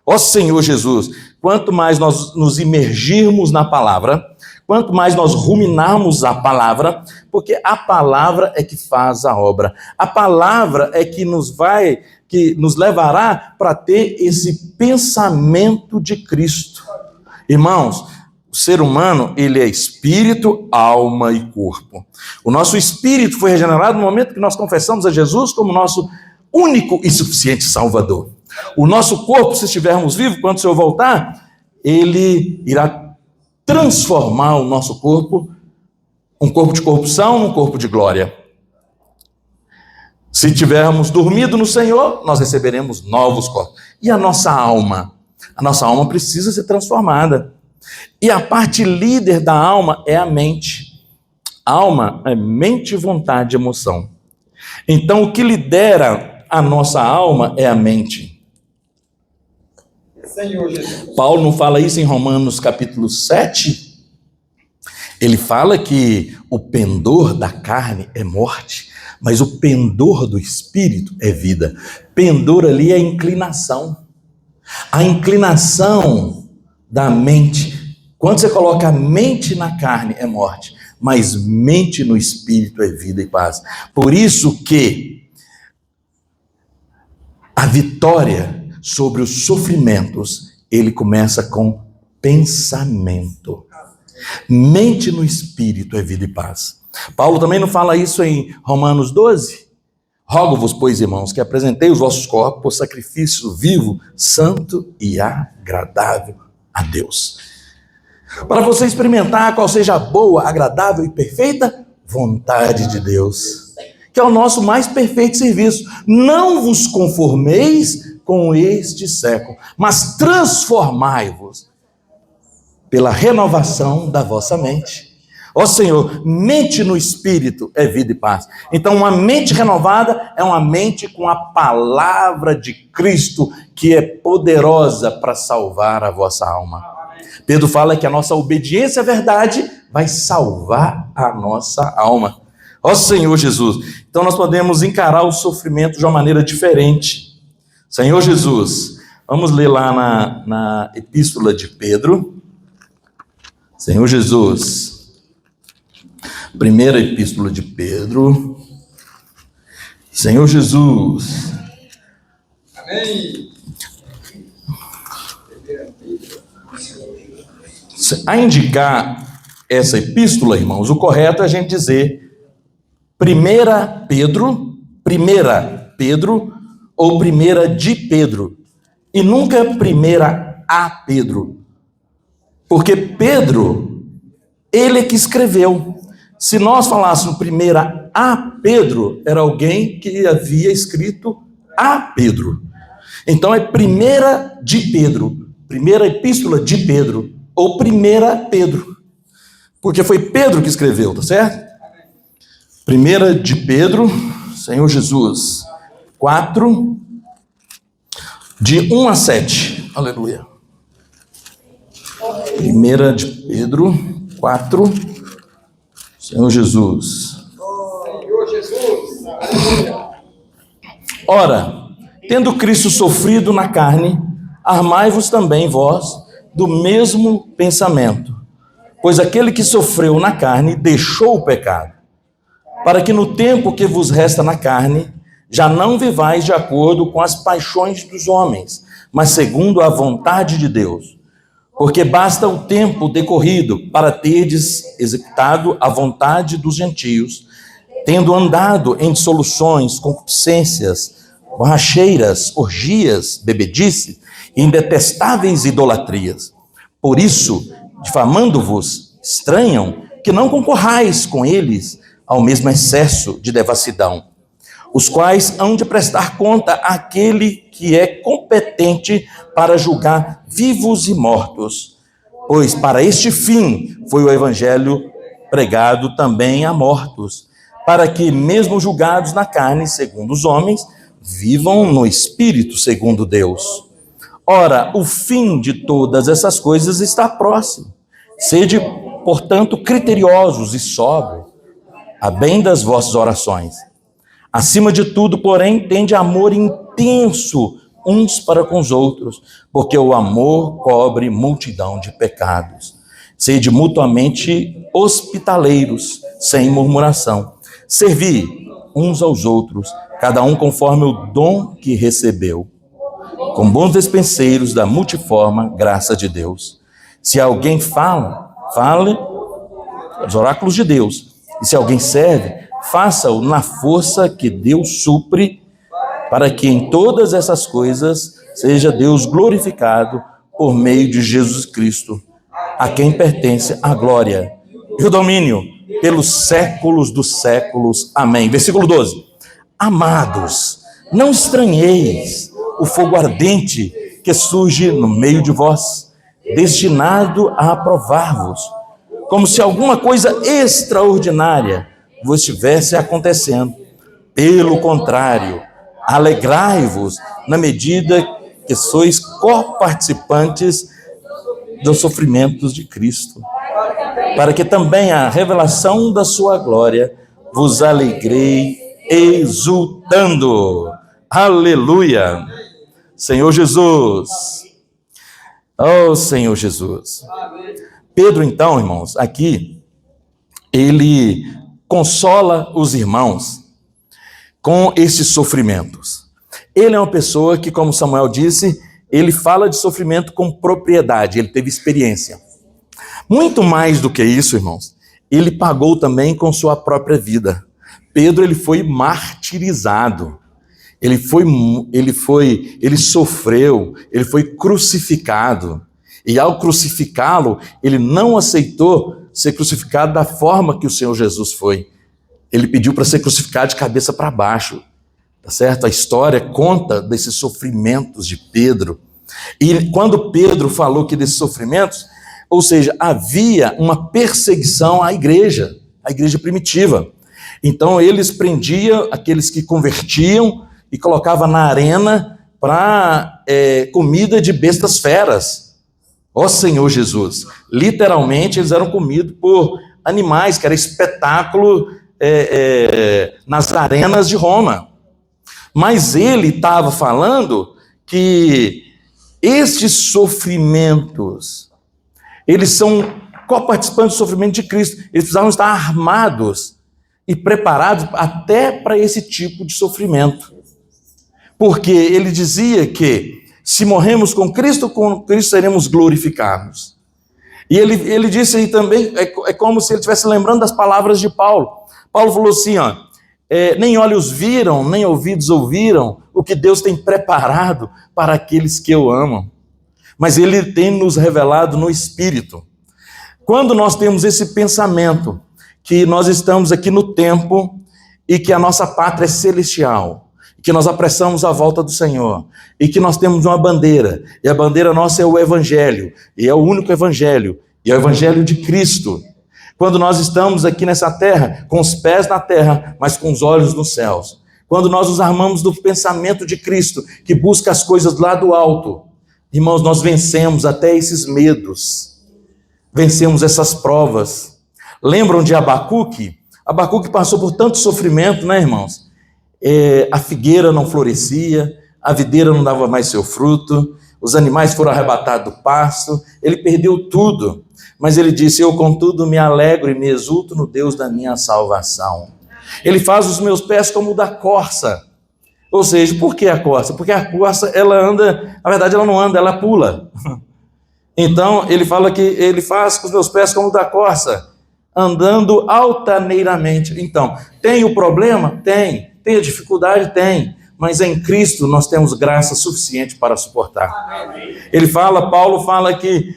Ó Senhor Jesus, quanto mais nós nos imergirmos na palavra, quanto mais nós ruminarmos a palavra, porque a palavra é que faz a obra. A palavra é que nos levará para ter esse pensamento de Cristo. Irmãos, o ser humano, ele é espírito, alma e corpo. O nosso espírito foi regenerado no momento que nós confessamos a Jesus como nosso único e suficiente Salvador. O nosso corpo, se estivermos vivos, quando o Senhor voltar, ele irá transformar o nosso corpo, um corpo de corrupção, num corpo de glória. Se tivermos dormido no Senhor, nós receberemos novos corpos. E a nossa alma? A nossa alma precisa ser transformada. E a parte líder da alma é a mente. A alma é mente, vontade e emoção. Então, o que lidera a nossa alma é a mente.
Senhor Jesus.
Paulo não fala isso em Romanos capítulo 7? Ele fala que o pendor da carne é morte, mas o pendor do espírito é vida. Pendor ali é inclinação. A inclinação da mente. Quando você coloca a mente na carne é morte, mas mente no espírito é vida e paz. Por isso que a vitória sobre os sofrimentos, ele começa com pensamento. Mente no espírito é vida e paz. Paulo também não fala isso em Romanos 12? Rogo-vos, pois, irmãos, que apresentei os vossos corpos por sacrifício vivo, santo e agradável a Deus, para você experimentar qual seja a boa, agradável e perfeita vontade de Deus, que é o nosso mais perfeito serviço. Não vos conformeis com este século, mas transformai-vos pela renovação da vossa mente. Ó Senhor, mente no Espírito é vida e paz. Então, uma mente renovada é uma mente com a palavra de Cristo, que é poderosa para salvar a vossa alma. Pedro fala que a nossa obediência à verdade vai salvar a nossa alma. Ó Senhor Jesus, então nós podemos encarar o sofrimento de uma maneira diferente. Senhor Jesus, vamos ler lá na epístola de Pedro. Senhor Jesus, primeira epístola de Pedro. Senhor Jesus.
Amém.
A indicar essa epístola, irmãos, o correto é a gente dizer primeira Pedro ou primeira de Pedro, e nunca primeira a Pedro, porque Pedro, ele é que escreveu. Se nós falássemos primeira a Pedro, era alguém que havia escrito a Pedro. Então é primeira de Pedro, primeira epístola de Pedro, ou primeira Pedro, porque foi Pedro que escreveu, tá certo? Primeira de Pedro, Senhor Jesus, 4, de 1 a 7, aleluia. Primeira de Pedro, 4, Senhor Jesus.
Senhor Jesus. Aleluia.
Ora, tendo Cristo sofrido na carne, armai-vos também vós do mesmo pensamento, pois aquele que sofreu na carne deixou o pecado, para que no tempo que vos resta na carne, já não vivais de acordo com as paixões dos homens, mas segundo a vontade de Deus. Porque basta o tempo decorrido para terdes executado a vontade dos gentios, tendo andado em dissoluções, concupiscências, borracheiras, orgias, bebedices e indetestáveis idolatrias. Por isso, difamando-vos, estranham que não concorrais com eles ao mesmo excesso de devassidão, os quais hão de prestar conta àquele que é competente para julgar vivos e mortos, pois para este fim foi o evangelho pregado também a mortos, para que, mesmo julgados na carne, segundo os homens, vivam no espírito, segundo Deus. Ora, o fim de todas essas coisas está próximo. Sede, portanto, criteriosos e sóbrios, a bem das vossas orações. Acima de tudo, porém, tende amor intenso uns para com os outros, porque o amor cobre multidão de pecados. Sede mutuamente hospitaleiros, sem murmuração. Servi uns aos outros, cada um conforme o dom que recebeu, com bons despenseiros da multiforme graça de Deus. Se alguém fala, fale os oráculos de Deus. E se alguém serve, faça-o na força que Deus supre, para que em todas essas coisas seja Deus glorificado por meio de Jesus Cristo, a quem pertence a glória e o domínio pelos séculos dos séculos. Amém. Versículo 12. Amados, não estranheis o fogo ardente que surge no meio de vós, destinado a aprovar-vos, como se alguma coisa extraordinária vos estivesse acontecendo. Pelo contrário, alegrai-vos na medida que sois coparticipantes dos sofrimentos de Cristo, para que também a revelação da sua glória vos alegrei exultando. Aleluia! Senhor Jesus. Oh, Senhor Jesus. Pedro, então, irmãos, aqui, ele consola os irmãos com esses sofrimentos. Ele é uma pessoa que, como Samuel disse, ele fala de sofrimento com propriedade, ele teve experiência. Muito mais do que isso, irmãos, ele pagou também com sua própria vida. Pedro, ele foi martirizado. Ele sofreu, ele foi crucificado. E ao crucificá-lo, ele não aceitou ser crucificado da forma que o Senhor Jesus foi. Ele pediu para ser crucificado de cabeça para baixo. Tá certo? A história conta desses sofrimentos de Pedro. E quando Pedro falou que desses sofrimentos, ou seja, havia uma perseguição à igreja primitiva. Então eles prendiam aqueles que convertiam e colocavam na arena para comida de bestas feras. Ó Senhor Jesus! Literalmente eles eram comidos por animais, que era espetáculo nas arenas de Roma. Mas ele estava falando que estes sofrimentos, eles são coparticipantes do sofrimento de Cristo. Eles precisavam estar armados e preparados até para esse tipo de sofrimento. Porque ele dizia que se morremos com Cristo seremos glorificados. E ele disse aí também, é como se ele estivesse lembrando das palavras de Paulo. Paulo falou assim, ó, nem olhos viram, nem ouvidos ouviram o que Deus tem preparado para aqueles que o amam. Mas ele tem nos revelado no Espírito. Quando nós temos esse pensamento, que nós estamos aqui no tempo e que a nossa pátria é celestial, que nós apressamos a volta do Senhor, e que nós temos uma bandeira, e a bandeira nossa é o Evangelho, e é o único Evangelho, e é o Evangelho de Cristo. Quando nós estamos aqui nessa terra, com os pés na terra, mas com os olhos nos céus. Quando nós nos armamos do pensamento de Cristo, que busca as coisas lá do alto, irmãos, nós vencemos até esses medos, vencemos essas provas. Lembram de Abacuque? Abacuque passou por tanto sofrimento, né, irmãos? A figueira não florescia, a videira não dava mais seu fruto, os animais foram arrebatados do pasto, ele perdeu tudo. Mas ele disse, eu contudo me alegro e me exulto no Deus da minha salvação. Ele faz os meus pés como o da corça. Ou seja, por que a corça? Porque a corça, ela anda, na verdade ela não anda, ela pula. Então ele fala que ele faz com os meus pés como o da corça, andando altaneiramente. Então, tem o problema? Tem a dificuldade? Tem. Mas em Cristo nós temos graça suficiente para suportar. Paulo fala que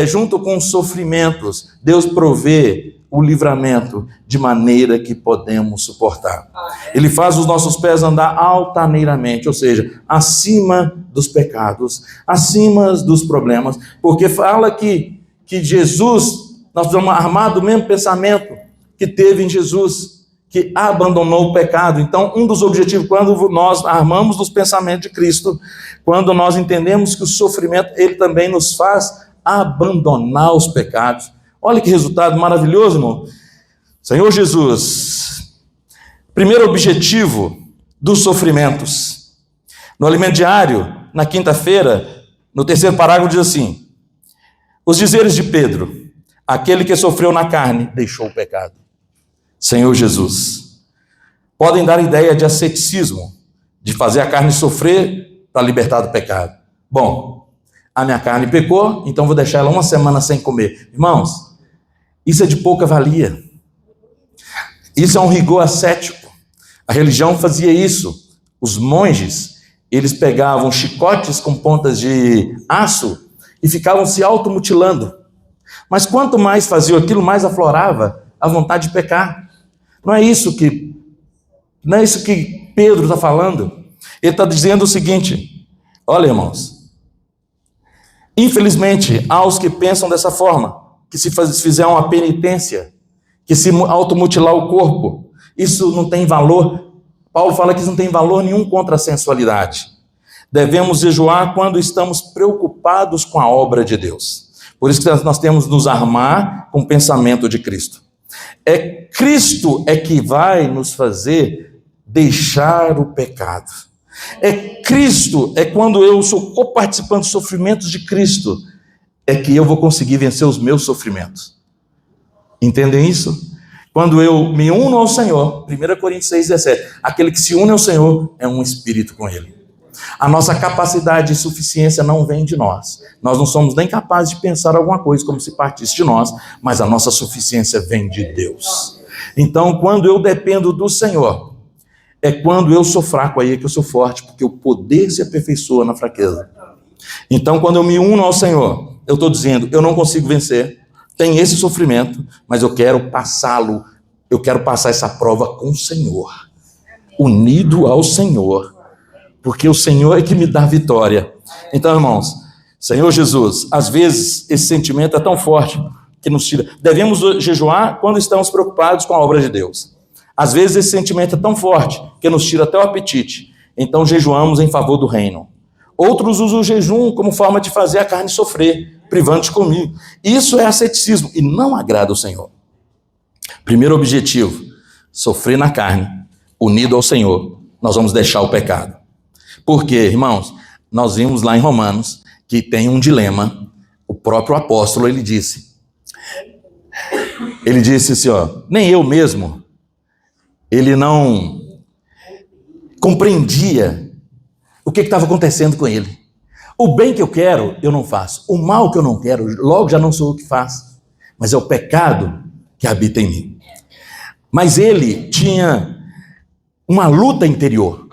junto com os sofrimentos, Deus provê o livramento de maneira que podemos suportar. Ele faz os nossos pés andar altaneiramente, ou seja, acima dos pecados, acima dos problemas, porque fala que Jesus, nós precisamos armar do mesmo pensamento que teve em Jesus, que abandonou o pecado. Então, um dos objetivos, quando nós armamos dos pensamentos de Cristo, quando nós entendemos que o sofrimento, ele também nos faz abandonar os pecados. Olha que resultado maravilhoso, irmão. Senhor Jesus, primeiro objetivo dos sofrimentos. No alimento diário, na quinta-feira, no terceiro parágrafo diz assim, os dizeres de Pedro, aquele que sofreu na carne, deixou o pecado. Senhor Jesus, podem dar ideia de asceticismo, de fazer a carne sofrer para libertar do pecado. Bom, a minha carne pecou, então vou deixar ela uma semana sem comer. Irmãos, isso é de pouca valia. Isso é um rigor ascético. A religião fazia isso. Os monges, eles pegavam chicotes com pontas de aço e ficavam se automutilando. Mas quanto mais faziam aquilo, mais aflorava a vontade de pecar. Não é isso que Pedro está falando. Ele está dizendo o seguinte, olha, irmãos, infelizmente, há os que pensam dessa forma, que se fizer uma penitência, que se automutilar o corpo, isso não tem valor. Paulo fala que isso não tem valor nenhum contra a sensualidade. Devemos jejuar quando estamos preocupados com a obra de Deus. Por isso que nós temos que nos armar com o pensamento de Cristo. Cristo que vai nos fazer deixar o pecado. Cristo, quando eu sou coparticipante dos sofrimentos de Cristo, que eu vou conseguir vencer os meus sofrimentos. Entendem isso? Quando eu me uno ao Senhor, 1 Coríntios 6,17, aquele que se une ao Senhor é um espírito com Ele. A nossa capacidade de suficiência não vem de nós. Nós não somos nem capazes de pensar alguma coisa como se partisse de nós, mas a nossa suficiência vem de Deus. Então, quando eu dependo do Senhor, é quando eu sou fraco aí que eu sou forte, porque o poder se aperfeiçoa na fraqueza. Então, quando eu me uno ao Senhor, eu estou dizendo, eu não consigo vencer, tem esse sofrimento, mas eu quero passá-lo, eu quero passar essa prova com o Senhor, unido ao Senhor, porque o Senhor é que me dá vitória. Então, irmãos, Senhor Jesus, às vezes esse sentimento é tão forte que nos tira. Devemos jejuar quando estamos preocupados com a obra de Deus. Às vezes esse sentimento é tão forte que nos tira até o apetite. Então jejuamos em favor do reino. Outros usam o jejum como forma de fazer a carne sofrer, privando de comer. Isso é asceticismo e não agrada ao Senhor. Primeiro objetivo, sofrer na carne, unido ao Senhor, nós vamos deixar o pecado. Por quê, irmãos? Nós vimos lá em Romanos que tem um dilema. O próprio apóstolo, ele disse assim, ó, nem eu mesmo, ele não compreendia o que estava acontecendo com ele. O bem que eu quero, eu não faço. O mal que eu não quero, logo já não sou eu que faço. Mas é o pecado que habita em mim. Mas ele tinha uma luta interior,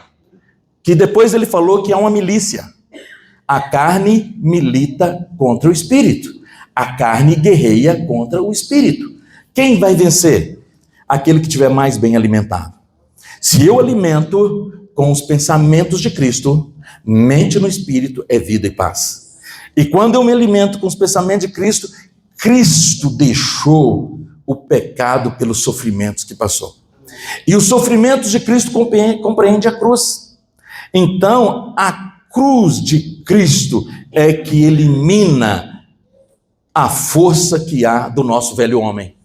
que depois ele falou que é uma milícia. A carne milita contra o espírito. A carne guerreia contra o espírito. Quem vai vencer? Aquele que estiver mais bem alimentado. Se eu alimento com os pensamentos de Cristo, mente no espírito é vida e paz. E quando eu me alimento com os pensamentos de Cristo, Cristo deixou o pecado pelos sofrimentos que passou. E os sofrimentos de Cristo compreende a cruz. Então, a cruz de Cristo é que elimina a força que há do nosso velho homem.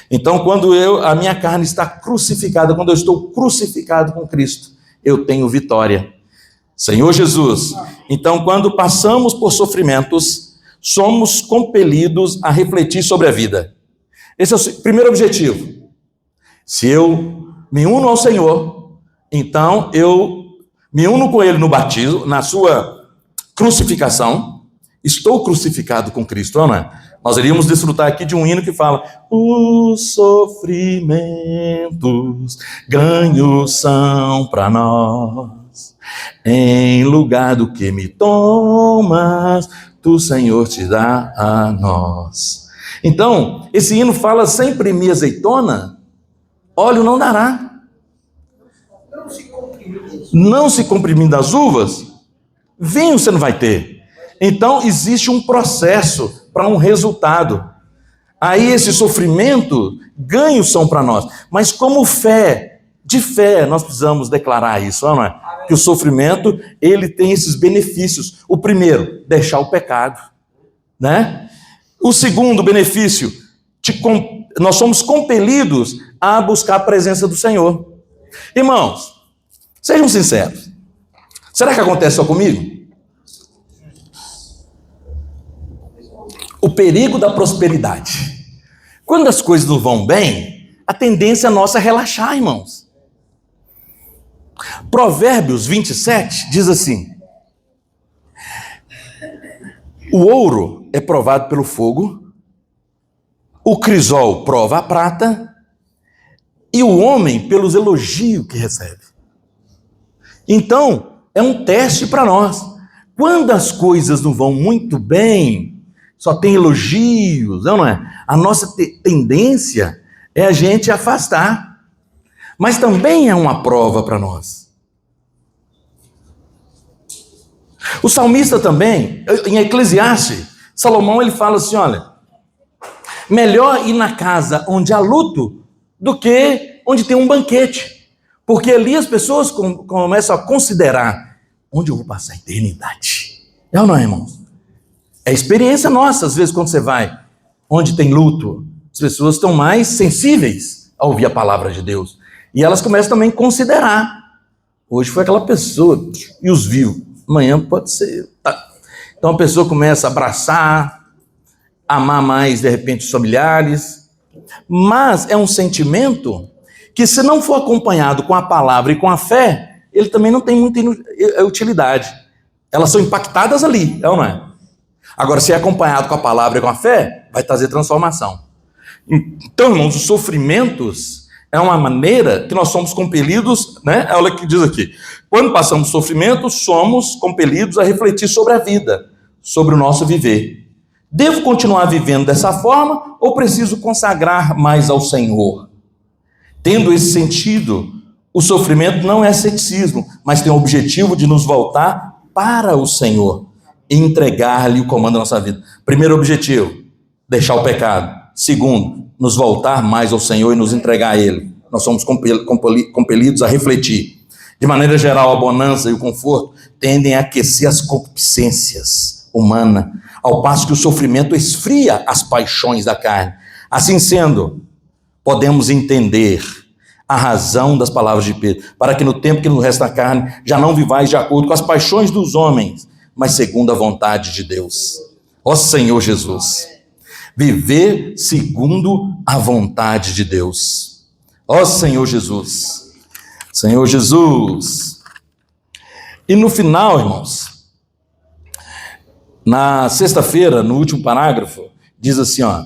Então, quando a minha carne está crucificada, quando eu estou crucificado com Cristo, eu tenho vitória. Senhor Jesus, então quando passamos por sofrimentos, somos compelidos a refletir sobre a vida. Esse é o primeiro objetivo. Se eu me uno ao Senhor, então eu me uno com Ele no batismo, na sua crucificação, estou crucificado com Cristo, não é? Nós iríamos desfrutar aqui de um hino que fala: os sofrimentos ganhos são para nós, em lugar do que me tomas, tu, Senhor, te dá a nós. Então, esse hino fala: sem premir azeitona, óleo não dará. Não se comprimindo as uvas, vinho você não vai ter. Então, existe um processo para um resultado. Aí esse sofrimento, ganhos são para nós. Mas como de fé, nós precisamos declarar isso, não é? Que o sofrimento, ele tem esses benefícios. O primeiro, deixar o pecado, né? O segundo benefício, nós somos compelidos a buscar a presença do Senhor. Irmãos, sejam sinceros. Será que acontece só comigo? O perigo da prosperidade. Quando as coisas não vão bem, a tendência nossa é relaxar, irmãos. Provérbios 27 diz assim: o ouro é provado pelo fogo, o crisol prova a prata, e o homem pelos elogios que recebe. Então, é um teste para nós. Quando as coisas não vão muito bem, só tem elogios, não é? A nossa tendência é a gente afastar. Mas também é uma prova para nós. O salmista também, em Eclesiastes, Salomão, ele fala assim, olha, melhor ir na casa onde há luto do que onde tem um banquete. Porque ali as pessoas começam a considerar onde eu vou passar a eternidade. É ou não é, irmãos? É experiência nossa, às vezes, quando você vai onde tem luto, as pessoas estão mais sensíveis a ouvir a palavra de Deus. E elas começam também a considerar. Hoje foi aquela pessoa, e os viu. Amanhã pode ser. Tá. Então a pessoa começa a abraçar, amar mais, de repente, os familiares. Mas é um sentimento que, se não for acompanhado com a palavra e com a fé, ele também não tem muita utilidade. Elas são impactadas ali, é ou não é? Agora, se é acompanhado com a palavra e com a fé, vai trazer transformação. Então, irmãos, os sofrimentos, É uma maneira que nós somos compelidos, né? Olha o que diz aqui. Quando passamos sofrimento, somos compelidos a refletir sobre a vida, sobre o nosso viver. Devo continuar vivendo dessa forma ou preciso consagrar mais ao Senhor? Tendo esse sentido, o sofrimento não é ceticismo, mas tem o objetivo de nos voltar para o Senhor e entregar-lhe o comando da nossa vida. Primeiro objetivo, deixar o pecado. Segundo, nos voltar mais ao Senhor e nos entregar a Ele. Nós somos compelidos a refletir. De maneira geral, a bonança e o conforto tendem a aquecer as concupiscências humanas, ao passo que o sofrimento esfria as paixões da carne. Assim sendo, podemos entender a razão das palavras de Pedro, para que no tempo que nos resta a carne, já não vivais de acordo com as paixões dos homens, mas segundo a vontade de Deus. Ó Senhor Jesus, viver segundo a vontade de Deus. Ó Senhor Jesus, Senhor Jesus. E no final, irmãos, na sexta-feira, no último parágrafo, diz assim, ó: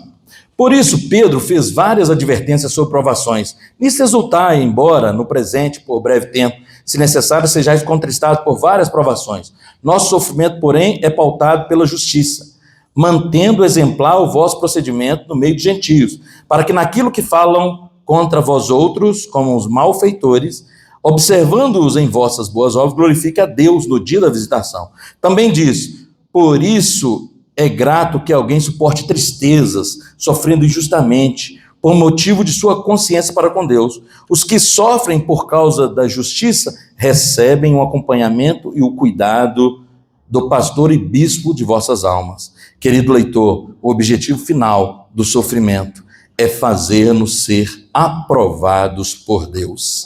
por isso, Pedro fez várias advertências sobre provações. Nisso resultar, embora no presente, por breve tempo, se necessário, sejais contristados por várias provações. Nosso sofrimento, porém, é pautado pela justiça, mantendo exemplar o vosso procedimento no meio de gentios, para que naquilo que falam contra vós outros, como os malfeitores, observando-os em vossas boas obras, glorifique a Deus no dia da visitação. Também diz: por isso é grato que alguém suporte tristezas, sofrendo injustamente, por motivo de sua consciência para com Deus. Os que sofrem por causa da justiça recebem o acompanhamento e o cuidado do pastor e bispo de vossas almas. Querido leitor, o objetivo final do sofrimento é fazer-nos ser aprovados por Deus.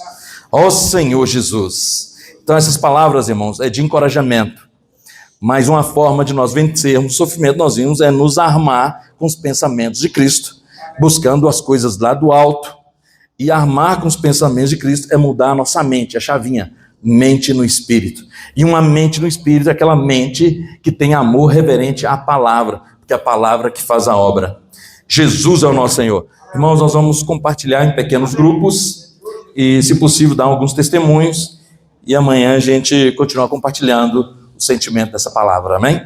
Ó Senhor Jesus. Então essas palavras, irmãos, é de encorajamento. Mas uma forma de nós vencermos o sofrimento, nós vimos, é nos armar com os pensamentos de Cristo, buscando as coisas lá do alto. E armar com os pensamentos de Cristo é mudar a nossa mente, a chavinha, mente no Espírito. E uma mente no Espírito é aquela mente que tem amor reverente à palavra, porque é a palavra que faz a obra. Jesus é o nosso Senhor. Irmãos, nós vamos compartilhar em pequenos grupos e, se possível, dar alguns testemunhos. E amanhã a gente continua compartilhando o sentimento dessa palavra, amém?